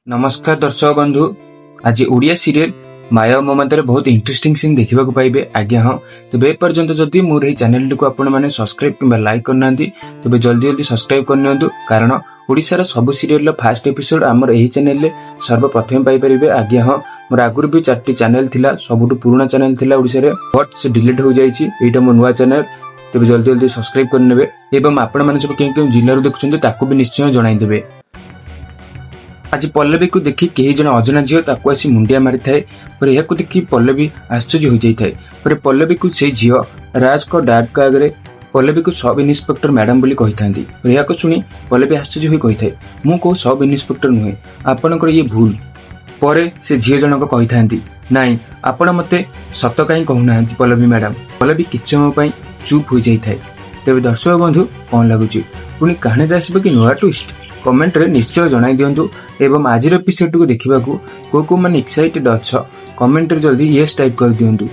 नमस्कार दर्शक बंधु। आज ओडिया सीरियल माया और ममतार बहुत इंटरेस्टिंग सीन देखा पाइबे। आज्ञा हाँ, तेज एपर्यंत जदि मोर ये चैनल को आपने सब्सक्राइब कि लाइक करना तेज जल्दी जल्दी सब्सक्राइब करनी, कारण ओडिशार सब सीरियल फास्ट एपिसोड आमर यही चैनल सर्वप्रथम पाइपर। आज्ञा हाँ, मोर आगुरी भी 4टी चैनल थिला, सबुठु पुराना चैनल थिला ओडिशा रे, बट से डिलीट हो जाइछि। एटा मो नुवा चैनल, तेज जल्दी जल्दी सब्सक्राइब करने एवं आपण मैंने सब कें जिल्लार देखुछन्ते ताकू भी निश्चय जणाई देबे। आज पल्लवी को देखि कई जन अजना झील ताकू आसी मुंडिया मारी थाए। पर यह देखि पल्लवी आश्चर्य हो जाए। पर पल्लवी को से झील राज को डैड का आगे पल्लवी को सब इन्स्पेक्टर मैडम बोली कही था। यह शुणी पल्लवी आश्चर्य हो कही थाए, मु को सब इन्स्पेक्टर नुहे, आपणकर ये भूल। पर से झील जनक कही था, नाई आपण मते सत कहीं कहूना पल्लवी मैडम। पल्लवी किछ समय चुप हो जाए। तेज दर्शक बंधु कौन लगुच पुणी कहानी आसबे कि नुआ ट्विस्ट कमेंट रे निश्चय जणाई दियंतु। एवं आज एपिसोड को देखा को मैंने एक्साइटेड अच्छा कमेंट रे जल्दी येस टाइप कर दियंतु।